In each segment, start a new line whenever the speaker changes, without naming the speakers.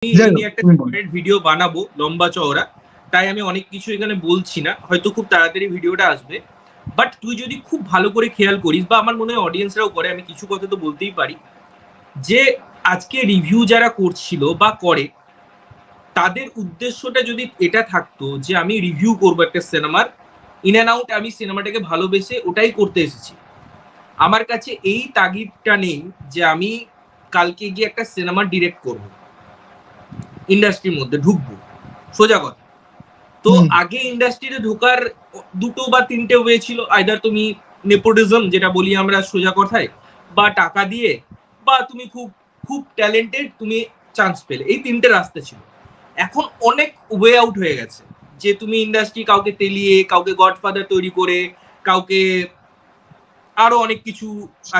এই নিয়ে একটা
তুমি বলো।
ভিডিও বানাবো লম্বা চওড়া, তাই আমি অনেক কিছু এখানে বলছি না, হয়তো খুব তাড়াতাড়ি ভিডিওটা আসবে। বাট তুই যদি খুব ভালো করে খেয়াল করিস, বা আমার মনে হয় অডিয়েন্সরাও করে, আমি কিছু কথা তো বলতেই পারি, যে আজকে রিভিউ যারা করছিল বা করে, তাদের উদ্দেশ্যটা যদি এটা থাকতো যে আমি রিভিউ করবো একটা সিনেমার, ইন অ্যান্ড আউট আমি সিনেমাটাকে ভালোবেসে ওটাই করতে এসেছি। আমার কাছে এই তাগিদটা নেই যে আমি কালকে গিয়ে একটা সিনেমা ডিরেক্ট করব, ইন্ডাস্ট্রির মধ্যে ঢুকবো, সোজা কথা। তো আগে ইন্ডাস্ট্রিতে ঢোকার দুটো বা তিনটে ওয়ে ছিল, আইদার তুমি নেপোটিজম যেটা বলি আমরা সোজা কথায়, বা টাকা দিয়ে, বা তুমি খুব খুব ট্যালেন্টেড, তুমি চান্স পেলে, এই তিনটে রাস্তা ছিল। এখন অনেক ওয়ে আউট হয়ে গেছে, যে তুমি ইন্ডাস্ট্রি কাউকে তেলিয়ে, কাউকে গডফাদার তৈরি করে, কাউকে আরো অনেক কিছু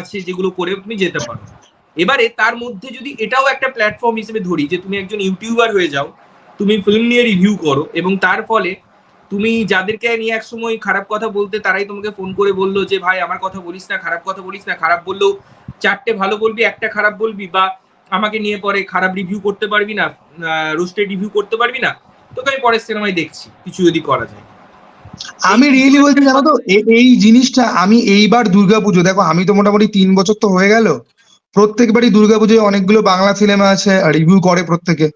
আছে যেগুলো করে তুমি যেতে পারো। এবারে তার মধ্যে যদি এটাও একটা প্ল্যাটফর্ম হিসেবে ধরি, যে তুমি একজন ইউটিউবার হয়ে যাও, তুমি ফিল্ম নিয়ে রিভিউ করো, এবং তার ফলে তুমি যাদেরকে নিয়ে এক সময় খারাপ কথা বলতে, তারাই তোমাকে ফোন করে বললো যে ভাই আমার কথা বলিস না, খারাপ কথা বলিস না, খারাপ বললেও চারটে ভালো বলবি, একটা খারাপ বলবি, বা আমাকে নিয়ে পরে খারাপ রিভিউ করতে পারবি না, রোস্টেড রিভিউ করতে পারবি না, তোকে আমি পরের সিনেমায় দেখছি কিছু যদি করা যায়।
আমি রিয়েলি বলছি, জানো তো, এই জিনিসটা আমি এইবার দুর্গাপুজো, দেখো আমি তো মোটামুটি 3 বছর তো হয়ে গেল, প্রত্যেকবারই দুর্গাপুজোয় অনেকগুলো বাংলা সিনেমা আছে, রিভিউ করে প্রত্যেকে।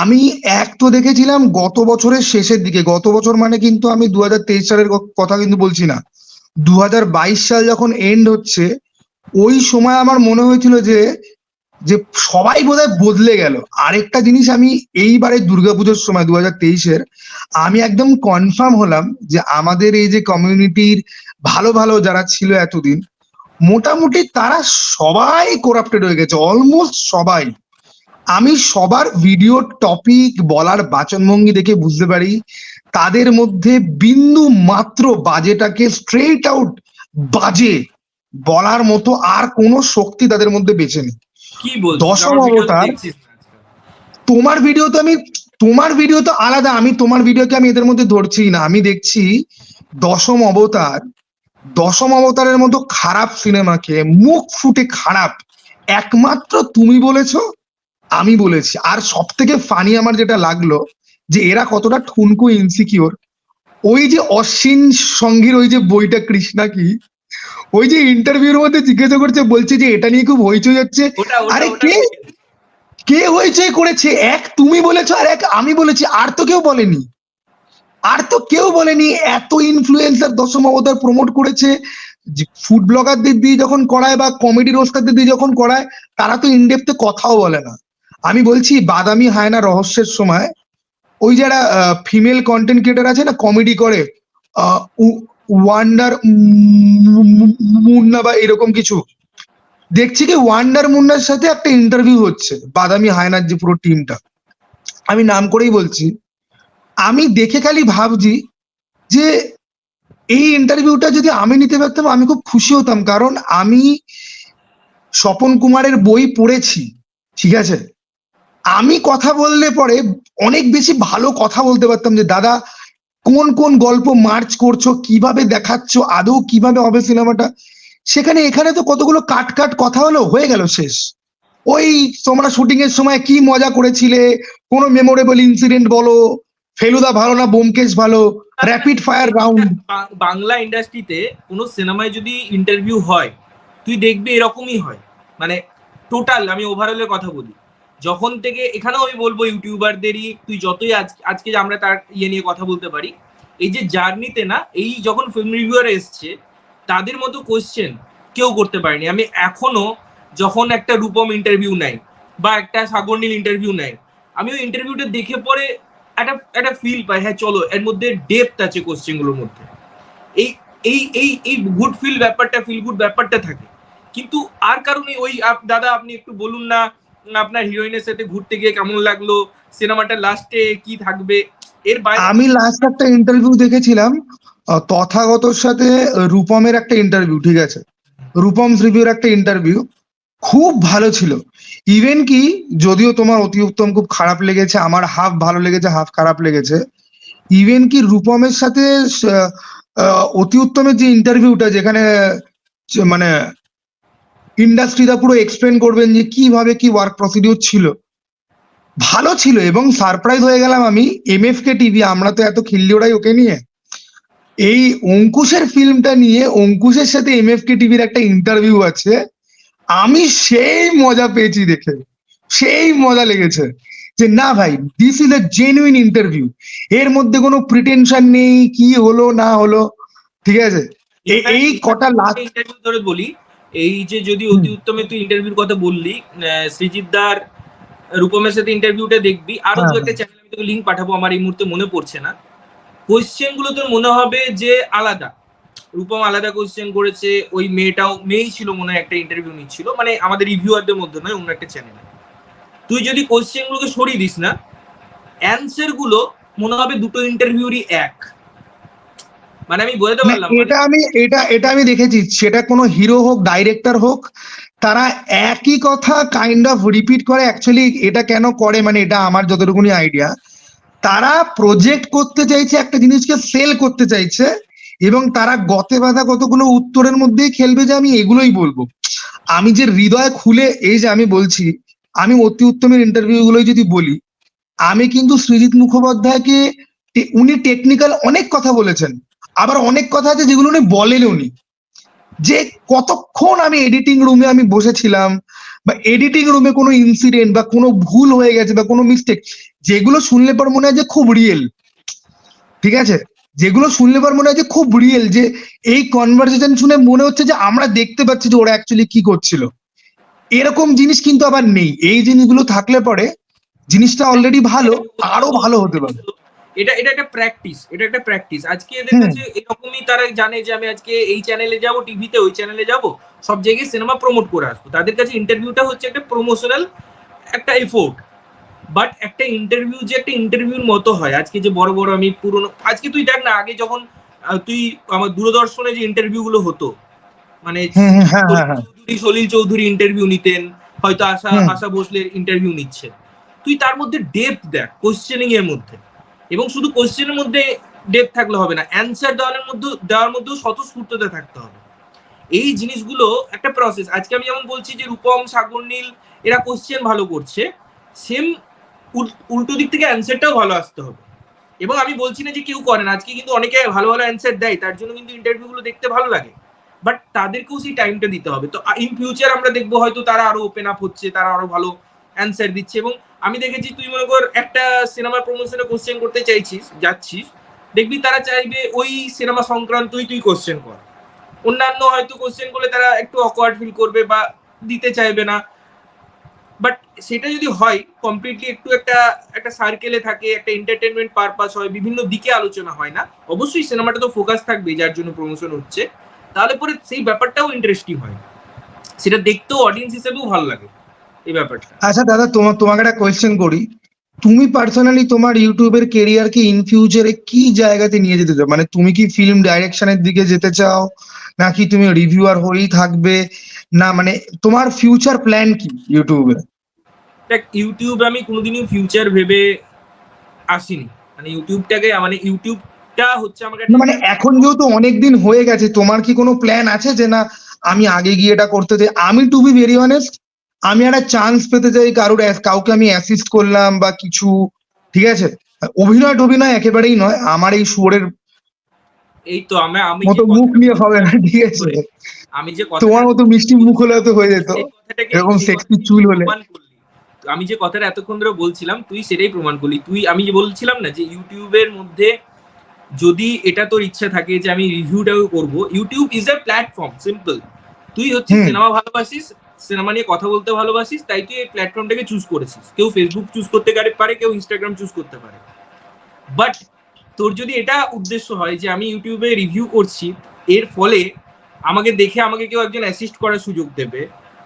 আমি এক তো দেখেছিলাম গত বছরের শেষের দিকে, গত বছর মানে কিন্তু আমি 2023 সালের কথা কিন্তু বলছি না, 2022 সাল যখন এন্ড হচ্ছে, ওই সময় আমার মনে হয়েছিল যে যে সবাই বোধহয় বদলে গেল। আরেকটা জিনিস আমি এইবারে দুর্গাপুজোর সময় 2023-এর, আমি একদম কনফার্ম হলাম যে আমাদের এই যে কমিউনিটির ভালো ভালো যারা ছিল এতদিন, মোটামুটি তারা সবাই করাপ্টেড হয়ে গেছে, অলমোস্ট সবাই। আমি সবার ভিডিও টপিক বলার বাচনভঙ্গি দেখে বুঝতে পারি তাদের মধ্যে বিন্দু মাত্র বাজেটাকে স্ট্রেট আউট বাজে বলার মতো আর কোনো শক্তি তাদের মধ্যে বেঁচে নেই।
কি বলছিস,
দশম
আমার ভিডিও তো
অবতার,
দেখছিস না আজকাল।
তোমার ভিডিও তো আলাদা, আমি তোমার ভিডিওকে আমি এদের মধ্যে ধরছি না, আমি দেখছি দশম অবতার। দশম অবতারের মতো খারাপ সিনেমাকে, মুখ ফুটে খারাপ, একমাত্র তুমি বলেছো, আমি বলেছি। আর সব থেকে ফানি আমার যেটা লাগলো, যে এরা কতটা ঠুনকো ইনসিকিওর। ওই যে অশ্বিন সঙ্গীর ওই যে বইটা কৃষ্ণা কি, ওই যে ইন্টারভিউর মধ্যে জিজ্ঞাসা করছে, বলছে যে এটা নিয়ে খুব হইচই হচ্ছে।
ওটা ওটা
আরে
ওটা
কে কে হইচই করেছে? এক তুমি বলেছো আর এক আমি বলেছি, আর তো কেউ বলেনি। আর তো কেউ বলেনি। এত ইনফ্লুয়েন্সার দশম অবতার প্রমোট করেছে, ফুড ব্লগারদের দিয়ে যখন করায় বা কমেডি রোস্টারদের দিয়ে যখন করায়, তারা তো ইনডেপথে কথাও বলে না। আমি বলছি বাদামি হায়না রহস্যের সময় ওই যারা ফিমেল কন্টেন্ট ক্রিয়েটার আছে না, কমেডি করে, ওয়ান্ডার মুন্না বা এরকম কিছু, দেখছি কি ওয়ান্ডার মুন্নার সাথে একটা ইন্টারভিউ হচ্ছে বাদামি হায়নার যে পুরো টিমটা, আমি নাম করেই বলছি। আমি দেখে খালি ভাবছি যে এই ইন্টারভিউটা যদি আমি নিতে পারতাম আমি খুব খুশি হতাম, কারণ আমি স্বপন কুমারের বই পড়েছি, ঠিক আছে। আমি কথা বললে পরে অনেক বেশি ভালো কথা বলতে পারতাম, যে দাদা কোন কোন গল্প মার্চ করছো, কিভাবে দেখাচ্ছ, আদৌ কিভাবে হবে সিনেমাটা। সেখানে এখানে তো কতগুলো কাট কাট কথা হলো, হয়ে গেল শেষ। ওই তোমরা শুটিং এর সময় কি মজা করেছিলে, কোনো মেমোরেবল ইনসিডেন্ট বলো, ফেলুদা ভালো না বোমকেশ ভালো, র্যাপিড ফায়ার রাউন্ড।
বাংলা ইন্ডাস্ট্রিতে কোনো সিনেমায় যদি ইন্টারভিউ হয়, তুই দেখবি এরকমই হয়। মানে টোটাল আমি ওভারঅলের কথা বলি, যখন থেকে এখানেও আমি বলবো ইউটিউবারদেরই, তুই যতই আজকে আমরা তার নিয়ে কথা বলতে পারি, এই যে জার্নিতে না, এই যখন ফিল্ম রিভিউয়ার এসছে, তাদের মতো কোশ্চেন কেউ করতে পারেনি। আমি এখনো যখন একটা রূপম ইন্টারভিউ নেয় বা একটা সাগরনীল ইন্টারভিউ নেয়, আমি ওই ইন্টারভিউটা দেখে পরে একটা একটা ফিল পাই, হ্যাঁ চলো এর মধ্যে ডেপথ আছে কোশ্চেন গুলোর মধ্যে, এই এই এই এই গুড ফিল ব্যাপারটা, ফিল গুড ব্যাপারটা থাকে। কিন্তু আর কারণে ওই দাদা আপনি একটু বলুন না আপনার হিরোইনের সাথে ঘুরতে গিয়ে কেমন লাগলো, সিনেমাটা লাস্টে কি থাকবে, এর বাইরে
আমি লাস্ট একটা ইন্টারভিউ দেখেছিলাম, তথাগতর সাথে রূপমের একটা ইন্টারভিউ, ঠিক আছে, রূপম রিভিউর একটা ইন্টারভিউ, খুব ভালো ছিল। ইভেন কি, যদিও তোমার অতি উত্তম খুব খারাপ লেগেছে, আমার হাফ ভালো লেগেছে হাফ খারাপ লেগেছে। ইভেন কি রূপমের সাথে অতি উত্তমের যে ইন্টারভিউটা, যেখানে মানে ইন্ডাস্ট্রিটা পুরো এক্সপ্লেন করবেন যে কিভাবে কি ওয়ার্ক প্রসিডিউর ছিল, ভালো ছিল এবং সারপ্রাইজ হয়ে গেলাম আমি, এমএফকে টিভি, আমরা তো এত খিল্লি ওড়াই ওকে নিয়ে, এই অঙ্কুশের ফিল্মটা নিয়ে অঙ্কুশের সাথে এমএফকে টিভির একটা ইন্টারভিউ আছে, আমি সেই মজা পেয়েছি দেখে, সেই মজা লেগেছে যে না ভাই, this is a genuine interview, এর মধ্যে কোনো প্রিটেনশন নেই কি হলো না হলো, ঠিক আছে। এই কটা লাখ
ইন্টারভিউ ধরে বলি, এই যে যদি অতি উত্তমে তুই ইন্টারভিউর কথা বললি, সৃজিত দার রূপমের সাথে ইন্টারভিউটা দেখবি, আরো দু একটা চ্যানেল আমি তোকে লিঙ্ক পাঠাবো, আমার এই মুহূর্তে মনে পড়ছে না। কোয়েশ্চেন গুলো তোর মনে হবে যে আলাদা, রূপম আলাদা কোয়েশ্চেন করেছে, ওই মেয়েই ছিল মনে হয় একটা ইন্টারভিউ নিচ্ছিল, মানে আমাদের রিভিউয়ারদের মধ্যে নয়, অন্য একটা চ্যানেলে। তুই যদি কোয়েশ্চেন গুলোকে সরিয়ে দিস না, অ্যান্সার গুলো মনে হবে দুটো ইন্টারভিউরই এক, মানে আমি বোঝাতে পারলাম
এটা আমি দেখেছি, সেটা কোনো হিরো হোক ডাইরেক্টর হোক, তারা একই কথা কাইন্ড অফ রিপিট করে। অ্যাকচুয়ালি এটা কেন করে, মানে এটা আমার যতটুকুনি আইডিয়া, তারা প্রজেক্ট করতে চাইছে, একটা জিনিসকে সেল করতে চাইছে, এবং তারা গতে বাঁধা কতগুলো উত্তরের মধ্যেই খেলবে যে আমি এগুলোই বলবো। আমি যে হৃদয় খুলে, এই যে আমি বলছি, আমি অতি উত্তমের ইন্টারভিউ গুলোই যদি বলি, আমি কিন্তু সৃজিত মুখোপাধ্যায়কে, উনি টেকনিক্যাল অনেক কথা বলেছেন, আবার অনেক কথা আছে যেগুলো উনি বলেন, উনি যে কতক্ষণ আমি এডিটিং রুমে আমি বসেছিলাম, বা এডিটিং রুমে কোনো ইনসিডেন্ট বা কোনো ভুল হয়ে গেছে বা কোনো মিস্টেক, যেগুলো শুনলে পর মনে হয় যে খুব রিয়েল, ঠিক আছে, যেগুলো শুনলে পর মনে হয় যে খুব রিয়েল, যে এই কনভারসেশন শুনে মনে হচ্ছে যে আমরা দেখতে পাচ্ছি যে ওরা অ্যাকচুয়ালি কি করছিল। এরকম জিনিস কিন্তু আবার নেই, এই জিনিসগুলো থাকলে পরে জিনিসটা অলরেডি ভালো, আরো ভালো হতে পারে।
এটা এটা একটা প্র্যাকটিস, এটা একটা প্র্যাকটিস। আজকে এদের কাছে এরকমই, তারা জানে যে আমি আজকে এই চ্যানেলে যাব, টিভিতে ওই চ্যানেলে যাব, সব জায়গায় সিনেমা প্রমোট করে আসবো, তাদের কাছে ইন্টারভিউটা হচ্ছে একটা প্রমোশনাল একটা এফোর্ট। বাট একটা ইন্টারভিউ যে একটা ইন্টারভিউর মতো হয়, আজকে যে বড় বড় আমি পুরনো, আজকে তুই দেখ না, আগে যখন তুই আমার দূরদর্শনে যে ইন্টারভিউ গুলো হতো, মানে সলিল চৌধুরী ইন্টারভিউ নিতেন, হয়তো আশা ভোসলের ইন্টারভিউ নিচ্ছে, তুই তার মধ্যে ডেপথ দেখ কোশ্চেনিং এর মধ্যে, এবং শুধু কোশ্চেনের মধ্যে ডেপথ থাকলে হবে না, অ্যান্সার দেওয়ার মধ্যেও স্বতঃস্ফূর্ততা থাকতে হবে। এই জিনিসগুলো একটা প্রসেস। আজকে আমি যেমন বলছি যে রূপম, সাগর নীল এরা কোশ্চেন ভালো করছে, সেম উল্টো দিক থেকে অ্যান্সারটাও ভালো আসতে হবে। এবং আমি বলছি না যে কেউ করে না, আজকে কিন্তু অনেকে ভালো ভালো অ্যান্সার দেয়, তার জন্য কিন্তু ইন্টারভিউ গুলো দেখতে ভালো লাগে, বাট তাদেরকেও সেই টাইমটা দিতে হবে। তো ইন ফিউচার আমরা দেখবো হয়তো তারা আরো ওপেন আপ হচ্ছে, তারা আরো ভালো অ্যান্সার দিচ্ছে। এবং আমি দেখেছি, তুই মনে কর একটা সিনেমার প্রমোশনে কোশ্চেন করতে যাচ্ছিস, দেখবি তারা চাইবে ওই সিনেমা সংক্রান্তই তুই কোশ্চেন কর, অন্যান্য হয়তো কোশ্চেন করলে তারা একটু অকওয়ার্ড ফিল করবে বা দিতে চাইবে না। বাট সেটা যদি হয় কমপ্লিটলি একটু একটা সার্কেলে থাকে, একটা এন্টারটেনমেন্ট পারপাস হয়, বিভিন্ন দিকে আলোচনা হয় না, অবশ্যই সিনেমাটা তো ফোকাস থাকবে যার জন্য প্রমোশন হচ্ছে, তাহলে পরে সেই ব্যাপারটাও ইন্টারেস্টিং হয়, সেটা দেখতেও অডিয়েন্স হিসেবেও ভালো লাগে এই ব্যাপারটা।
আচ্ছা দাদা, তোমাকে একটা কোয়েশ্চেন করি, তুমি পার্সোনালি তোমার ইউটিউবের কেরিয়ারকে ইন ফিউচারে কি জায়গাতে নিয়ে যেতে চাও? মানে তুমি কি ফিল্ম ডাইরেকশনের দিকে যেতে চাও, নাকি তুমি রিভিউয়ার হয়েই থাকবে, না মানে তোমার ফিউচার প্ল্যান কি ইউটিউবে?
দেখ, ইউটিউবে আমি কোনোদিনই ফিউচার ভেবে আসিনি, মানে ইউটিউবটা হচ্ছে আমাকে
মানে এখন যেহেতু অনেকদিন হয়ে গেছে, তোমার কি কোনো প্ল্যান আছে যে না আমি আগে গিয়ে এটা করতে চাই? আমি টু বি ভেরি অনেস্ট, আমি একটা চান্স পেতে চাই, কাউকে আমি অ্যাসিস্ট করলাম বা কিছু, ঠিক আছে, অভিনয় একেবারেই নয়, আমার এই শুয়োরের
এই তো আমি
মতো মুখ নিয়ে হবে না, ঠিক আছে,
আমি যে
তোমার মতো মিষ্টি মুখ হলে তো হয়ে যেত, এরকম সেক্সি চুল হলে।
আমি যে কথাটা এতক্ষণ ধরে বলছিলাম, তুই সেটাই প্রমাণ করলি। আমি যে বলছিলাম না যে ইউটিউবের মধ্যে যদি এটা তোর ইচ্ছা থাকে যে আমি রিভিউটাও করব, YouTube is a platform, simple. তুই হচ্ছে সিনেমা ভালোবাসিস, সিনেমা নিয়ে কথা বলতে ভালোবাসিস, তাই তুই এই প্ল্যাটফর্মটাকে চুজ করেছিস। কেউ ফেসবুক চুজ করতে পারে, কেউ ইনস্টাগ্রাম চুজ করতে পারে, বাট তোর যদি এটা উদ্দেশ্য হয় যে আমি ইউটিউবে রিভিউ করছি, এর ফলে আমাকে দেখে আমাকে কেউ একজন অ্যাসিস্ট করার সুযোগ দেবে,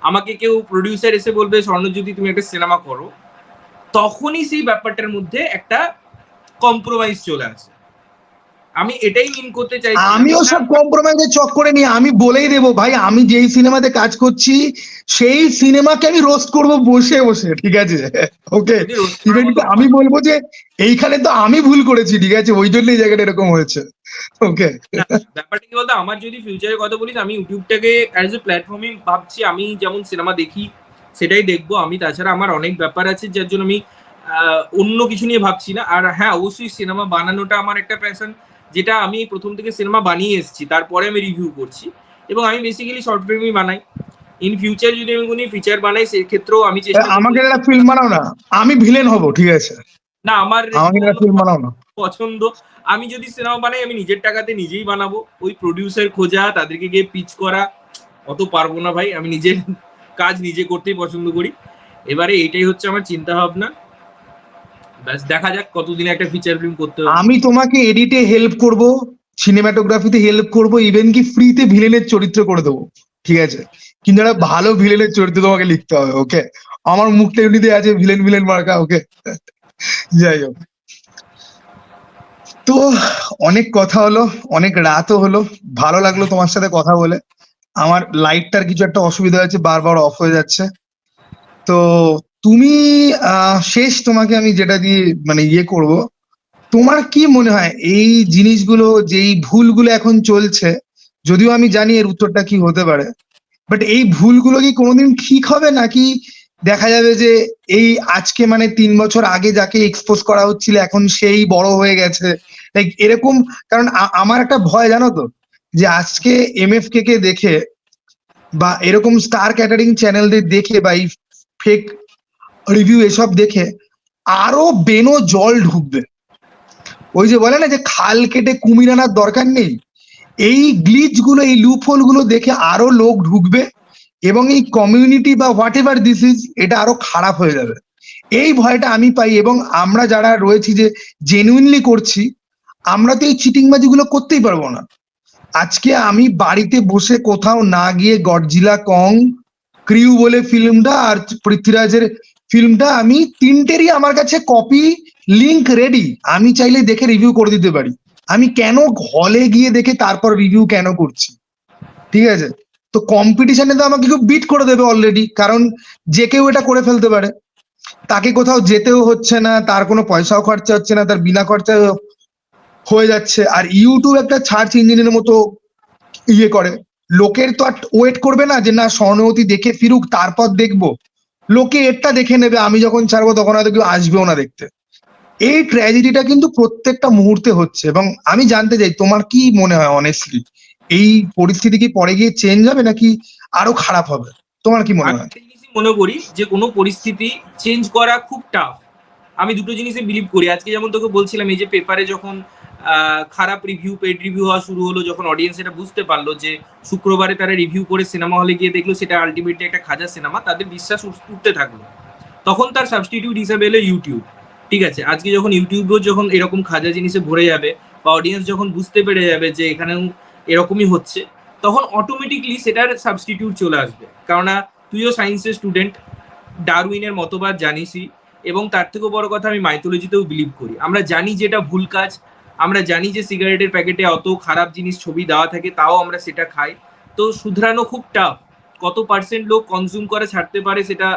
আমাকে কেউ প্রডিউসার এসে বলবে স্বর্ণজ্যোতি তুমি একটা সিনেমা করো, তখনই সেই ব্যাপারটার মধ্যে একটা কম্প্রোমাইজ চলে আসে। আমি এটাই মিন করতে চাইছি।
আমিও সব কম্প্রোমাইজের চক্করে নিয়ে আমি বলেই দেবো ভাই, আমি যেই সিনেমাতে কাজ করছি সেই সিনেমাকে আমি রোস্ট করব বসে বসে, ঠিক আছে, ওকে, ইভেন আমি বলবো যে এইখানে তো আমি ভুল করেছি, ঠিক আছে, ওই জন্য এই জায়গাটা এরকম হয়েছে, ওকে।
ব্যাপারটা কি বলতো, আমার যদি ফিউচারের কথা বলিস, আমি ইউটিউবটাকে অ্যাজ এ প্ল্যাটফর্মই ভাবছি। আমি যেমন সিনেমা দেখি সেটাই দেখবো আমি, তাছাড়া আমার অনেক ব্যাপার আছে যার জন্য আমি অন্য কিছু নিয়ে ভাবছি না। আর হ্যাঁ, অবশ্যই সিনেমা বানানোটা আমার একটা প্যাশন, যেটা আমি প্রথম থেকে সিনেমা বানিয়ে এসেছি, তারপরে আমি রিভিউ করছি। এবং আমি বেসিক্যালি শর্ট ফিল্মই বানাই। ইন ফিউচার যদি আমি কোনো ফিচার বানাই, সেক্ষেত্রেও আমি চেষ্টা করবো।
আমাকে একটা ফিল্ম বানাও না, আমি ভিলেন হব, ঠিক আছে?
না, আমার
আমাকে একটা ফিল্ম বানাও না।
পছন্দ, আমি যদি সিনেমা বানাই আমি নিজের টাকাতে নিজেই বানাবো। ওই প্রডিউসার খোঁজা, তাদেরকে গিয়ে পিচ করা, অত পারবো না ভাই। আমি নিজের কাজ নিজে করতেই পছন্দ করি। এবারে এটাই হচ্ছে আমার চিন্তা ভাবনা। ব্যাস, দেখা যাক কতদিনে একটা ফিচার ফিল্ম করতে হবে।
আমি তোমাকে এডিটে হেল্প করব, সিনেমাটোগ্রাফিতে হেল্প করব, ইভেন কি ফ্রিতে ভিলেনের চরিত্র করে দেবো, ঠিক আছে? কিন্তু একটা ভালো ভিলেনের চরিত্র তোমাকে লিখতে হবে, ওকে? আমার মুখটা এমনিতে আছে ভিলেন ভিলেন মার্কা, ওকে? যাই হোক, তো অনেক কথা হলো, অনেক রাতও হলো, ভালো লাগলো তোমার সাথে কথা বলে। আমার লাইটটার কিছু একটা অসুবিধা হয়েছে, বারবার অফ হয়ে যাচ্ছে। তো তুমি শেষ তোমাকে আমি যেটা দিয়ে মানে ইয়ে করব, তোমার কি মনে হয় এই জিনিসগুলো, যেই ভুলগুলো এখন চলছে, যদিও আমি জানি এর উত্তরটা কি হতে পারে, বাট এই ভুলগুলো কি কোনোদিন ঠিক হবে, নাকি দেখা যাবে যে এই আজকে মানে 3 বছর আগে যাকে এক্সপোজ করা হচ্ছিল এখন সেই বড় হয়ে গেছে, লাইক এরকম? কারণ আমার একটা ভয়, জানো তো, যে আজকে এমএফকে কে দেখে বা এরকম স্টার ক্যাটারিং চ্যানেলদের দেখে বা এই ফেক রিভিউ এসব দেখে আরো বেনো জল ঢুকবে। ওই যে বলে না যে খাল কেটে কুমির আনার দরকার নেই, এই গ্লিচ গুলো, এই লুপহোল গুলো দেখে আরো লোক ঢুকবে এবং এই কমিউনিটি বা হোয়াট এভার দিস ইজ, এটা আরো খারাপ হয়ে যাবে। এই ভয়টা আমি পাই। এবং আমরা যারা রয়েছি যে জেনুইনলি করছি, আমরা তো এই চিটিংবাজি গুলো করতেই পারবো না। আজকে আমি বাড়িতে বসে কোথাও না গিয়ে গডজিলা কং, ক্রিউ বলে ফিল্মটা আর পৃথ্বীরাজের ফিল্মটা, আমি তিনটেরই আমার কাছে কপি লিংক রেডি, আমি চাইলে দেখে রিভিউ করে দিতে পারি। আমি কেন হলে গিয়ে দেখে তারপর রিভিউ কেন করছি, ঠিক আছে? তো কম্পিটিশনে তো আমাকে কেউ বিট করে দেবে অলরেডি, কারণ যে কেউ এটা করে ফেলতে পারে। তাকে কোথাও যেতেও হচ্ছে না, তার কোনো পয়সাও খরচা হচ্ছে না, তার বিনা খরচায় হয়ে যাচ্ছে। আর ইউটিউব একটা সার্চ ইঞ্জিনের মতো ইয়ে করে, লোকের তো আর ওয়েট করবে না যে না স্বর্ণবতী দেখে ফিরুক তারপর দেখবো। লোকে এরটা দেখে নেবে, আমি যখন ছাড়বো তখন হয়তো কেউ আসবেও না দেখতে। এই ট্র্যাজেডিটা কিন্তু প্রত্যেকটা মুহূর্তে হচ্ছে। এবং আমি জানতে চাই তোমার কি মনে হয় অনেস্টলি, এই পরিস্থিতি কি পরে গিয়ে চেঞ্জ হবে নাকি আরো খারাপ হবে? তোমার কি মনে
আমি
হয়?
একটা জিনিসই মনে করি যে কোনো পরিস্থিতি চেঞ্জ করা খুব টাফ। আমি দুটো জিনিসে বিলিভ করি। আজকে যেমন তোকে বলছিলাম, এই যে পেপারে যখন খারাপ রিভিউ, পেড রিভিউ হওয়া শুরু হলো, যখন অডিয়েন্স এটা বুঝতে পারলো যে শুক্রবারে তারা রিভিউ করে সিনেমা হলে গিয়ে দেখলো সেটা আলটিমেটলি একটা খাজা সিনেমা, তাদের বিশ্বাস উঠতে থাকলো। তখন তার সাবস্টিটিউট হিসাবে এলো ইউটিউব। ঠিক আছে, আজকে যখন ইউটিউবেও যখন এরকম খাজা জিনিসে ভরে যাবে, বা অডিয়েন্স যখন বুঝতে পেরে যাবে যে এখানেও এরকমই হচ্ছে, তখন অটোমেটিকলি সেটার সাবস্টিটিউট চলে আসবে। কেননা তুইও সায়েন্সের স্টুডেন্ট, ডারউইনের মতবাদ জানিসই, এবং তার থেকেও বড় কথা আমি মাইথোলজিতেও বিলিভ করি। আমরা জানি যে এটা ভুল কাজ, আমরা জানি যে সিগারেটের প্যাকেটে অত খারাপ জিনিস ছবি দেওয়া থাকে, তাও আমরা সেটা খাই। তো শুধরানো খুব টাফ। কত পার্সেন্ট লোক কনজিউম করে ছাড়তে পারে সেটা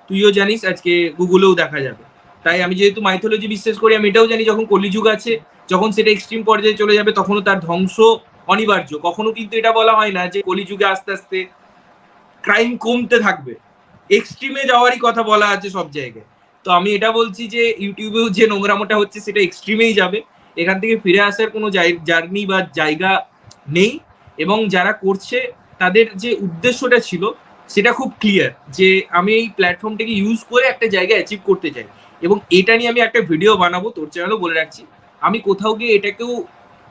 তুইও জানিস, আজকে গুগলেও দেখা যাবে। তাই আমি যেহেতু মাইথোলজি বিশ্বাস করি, আমি এটাও জানি যখন কলিযুগ আছে, যখন সেটা এক্সট্রিম পর্যায়ে চলে যাবে, তখনও তার ধ্বংস অনিবার্য। কখনো কিন্তু এটা বলা হয় না যে কলিযুগে আস্তে আস্তে ক্রাইম কমতে থাকবে, এক্সট্রিমে যাওয়ারই কথা বলা আছে সব জায়গায়। তো আমি এটা বলছি যে ইউটিউবেও যে নোংরামোটা হচ্ছে সেটা এক্সট্রিমেই যাবে, এখান থেকে ফিরে আসার কোনো জার্নি বা জায়গা নেই। এবং যারা করছে তাদের যে উদ্দেশ্যটা ছিল সেটা খুব ক্লিয়ার, যে আমি এই প্ল্যাটফর্মটাকে ইউজ করে একটা জায়গায় অ্যাচিভ করতে চাই। এবং এটা নিয়ে আমি একটা ভিডিও বানাবো, তোর চ্যানেলও বলে রাখছি। আমি কোথাও গিয়ে এটাকেও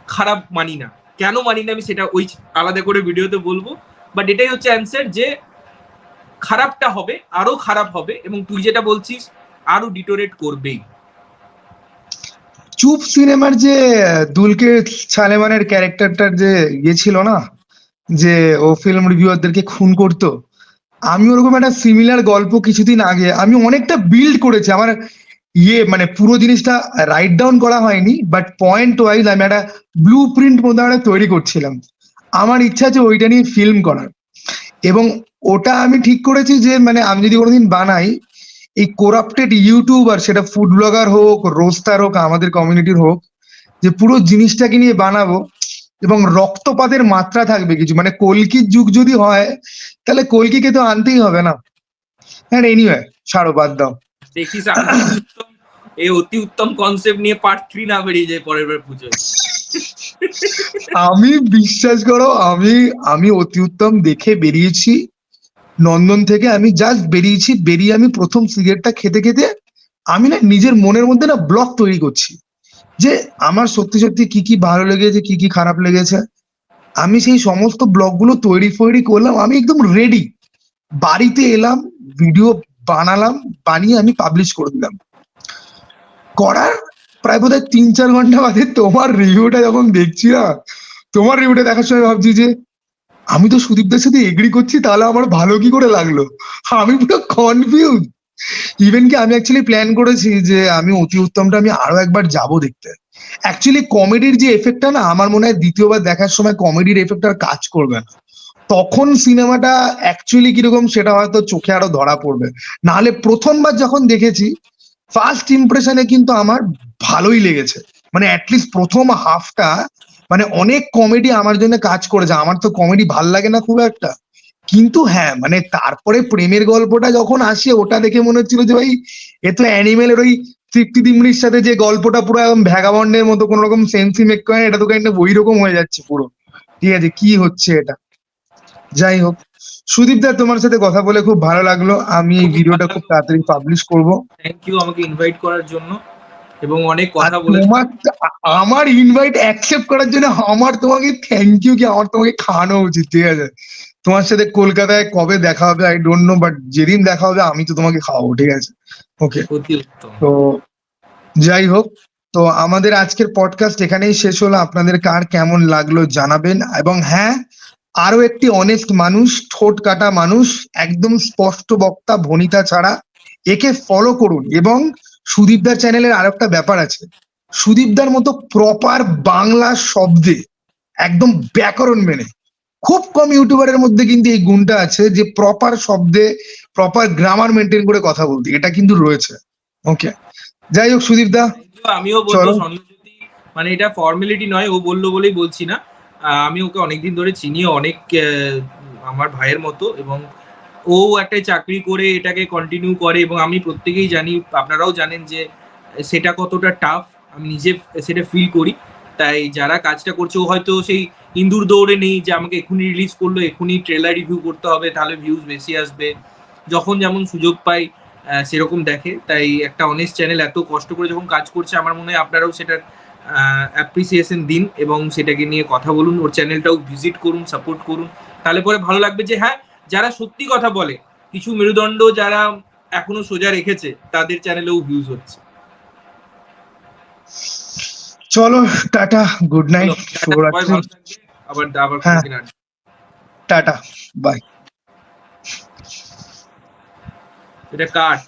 খারাপ মানি না। কেন মানি না আমি সেটা ওই আলাদা করে ভিডিওতে বলবো। বাট এটাই হচ্ছে অ্যান্সার, যে খারাপটা হবে, আরো খারাপ হবে, এবং তুই যেটা বলছিস আরো ডিটোরেট করবেই।
চুপ সিনেমার যে দুলকের সালেমানের ক্যারেক্টারটার যে ইয়ে ছিল না, যে ও ফিল্ম রিভিউয়ারদেরকে খুন করতো, আমি ওরকম একটা সিমিলার গল্প কিছুদিন আগে আমি অনেকটা বিল্ড করেছি। আমার ইয়ে মানে পুরো জিনিসটা রাইট ডাউন করা হয়নি, বাট পয়েন্ট ওয়াইজ আমি একটা ব্লু প্রিন্ট মতো একটা তৈরি করছিলাম। আমার ইচ্ছা আছে ওইটা নিয়ে ফিল্ম করার। এবং ওটা আমি ঠিক করেছি যে মানে আমি যদি কোনোদিন বানাই, এই করাপ্টেড ইউটিউবার, সেটা ফুড ব্লগার হোক, রোস্টার হোক, আমাদের কমিউনিটির হোক, যে পুরো জিনিসটাকে নিয়ে বানাবো। এবং রক্তপাতের মাত্রা থাকবে কিছু, মানে কলকির যুগ যদি হয় তাহলে কলকিকে তো আনতেই হবে না। হ্যাঁ, এনিওয়ে ছাড়ো, বাদ দাও।
দেখিস, আমি এই অতি উত্তম কনসেপ্ট নিয়ে পার্ট 3 না বেরিয়ে যায় পরের বার পুজোয়।
আমি বিশ্বাস করো, আমি অতি উত্তম দেখে বেরিয়েছি নন্দন থেকে। আমি জাস্ট বেরিয়েছি, বেরিয়ে আমি প্রথম সিগারেটটা খেতে খেতে আমি না নিজের মনের মধ্যে না ব্লক তৈরি করছি যে আমার সত্যি সত্যি কি কি ভালো লেগেছে, কি কি খারাপ লেগেছে। আমি সেই সমস্ত ব্লগগুলো তৈরি করলাম, আমি একদম রেডি। বাড়িতে এলাম, ভিডিও বানালাম, বানিয়ে আমি পাবলিশ করে দিলাম। করার প্রায় বোধহয় 3-4 ঘন্টা বাদে তোমার রিভিউটা যখন দেখছি না, তোমার রিভিউটা দেখার সময় ভাবছি যে আমি তো সুদীপদের সাথে এগ্রি করছি, তাহলে আমার ভালো কি করে লাগলো। আমি পুরো কনফিউজ। ইভেন কি আমি অ্যাকচুয়ালি প্ল্যান করেছি যে আমি অতি উত্তমটা আমি আরো একবার যাব দেখতে। অ্যাকচুয়ালি কমেডির যে এফেক্টটা না, আমার মনে হয় দ্বিতীয়বার দেখার সময় কমেডির এফেক্ট আর কাজ করবে না। তখন সিনেমাটা অ্যাকচুয়ালি কিরকম সেটা হয়তো চোখে আরো ধরা পড়বে। নাহলে প্রথমবার যখন দেখেছি, ফার্স্ট ইমপ্রেশনে কিন্তু আমার ভালোই লেগেছে। মানে অ্যাটলিস্ট প্রথম হাফটা মানে অনেক কমেডি আমার জন্য কাজ করেছে। আমার তো কমেডি ভাল লাগে না খুব একটা, কিন্তু হ্যাঁ মানে তারপরে প্রেমের গল্পটা যখন আসে ওটা দেখে মনে হচ্ছিল যে ভাই এ তো অ্যানিমেলের ওই তৃপ্তি দিমড়ির সাথে যে গল্পটা পুরো একদম ভ্যাগাবন্ডের মতো কোনো রকম সেন্সি মেক করে না, এটা তো কাইন্ড ওই রকম হয়ে যাচ্ছে পুরো। ঠিক আছে, কি হচ্ছে এটা। যাই হোক, সুদীপ দা তোমার সাথে কথা বলে খুব ভালো লাগলো। আমি এই ভিডিওটা খুব তাড়াতাড়ি পাবলিশ করব।
থ্যাংক ইউ আমাকে ইনভাইট করার জন্য, এবং অনেক
আর
কথা বলেছি।
তোমার আমার ইনভাইট অ্যাকসেপ্ট করার জন্য আমার তোমাকে থ্যাংক ইউ, কি আমার তোমাকে খাওয়ানো উচিত। ঠিক আছে, তোমার সাথে কলকাতায় কবে দেখা হবে আই ডোন্ট নো, বাট যেদিন দেখা হবে আমি তো তোমাকে খাওয়াবো। ঠিক আছে, ওকে।
অতি উত্তম।
তো যাই হোক, তো আমাদের আজকের পডকাস্ট এখানেই শেষ হলো। আপনাদের কার কেমন লাগলো জানাবেন। এবং হ্যাঁ, আরো একটি অনেস্ট মানুষ, ঠোঁট কাটা মানুষ, একদম স্পষ্ট বক্তা, ভনিতা ছাড়া, একে ফলো করুন। এবং সুদীপদার চ্যানেলের আর একটা ব্যাপার আছে, সুদীপদার মতো প্রপার বাংলা শব্দে একদম ব্যাকরণ মেনে খুব কম ইউটিউবারের মধ্যে কিন্তু এই গুণটা আছে যে প্রপার শব্দে প্রপার গ্রামার মেনটেন করে কথা বলতে, এটা কিন্তু রয়েছে। ওকে, যাই হোক সুদীপ দা,
আমিও বলবো
চলো।
সন্ন্যাসী, মানে এটা ফর্মালিটি নয়, ও বললো বলেই বলছি না। আমি ওকে অনেকদিন ধরে চিনি, অনেক আমার ভাইয়ের মতো, এবং ও একটা চাকরি করে এটাকে কন্টিনিউ করে, এবং আমি প্রত্যেকেই জানি, আপনারাও জানেন যে সেটা কতটা টাফ, আমি নিজে সেটা ফিল করি। তাই যারা কাজটা করছে, ও হয়তো সেই ইন্দুর দৌড়ে নেই যে আমাকে এখনই রিলিজ করলো, এখনই ট্রেলার রিভিউ করতে হবে, তাহলে ভিউজ বেশি আসবে। যখন যেমন সুযোগ পাই সেরকম দেখে। তাই একটা অনেস্ট চ্যানেল এত কষ্ট করে যখন কাজ করছে, আমার মনে হয় আপনারাও সেটার অ্যাপ্রিসিয়েশন দিন এবং সেটাকে নিয়ে কথা বলুন, ওর চ্যানেলটাও ভিজিট করুন, সাপোর্ট করুন। তাহলে পরে ভালো লাগবে যে হ্যাঁ, যারা সত্যি কথা বলে, কিছু মেরুদণ্ড যারা এখনো সোজা রেখেছে, তাদের চ্যানেলেও ভিউজ হচ্ছে।
চলো, টাটা, গুড নাইট,
সবাই
শুভরাত্রি।
ভালো থাকবে, আবার আবার
হ্যাঁ,
কোনোদিন আর
টাটা, বাই।
এটা কাট।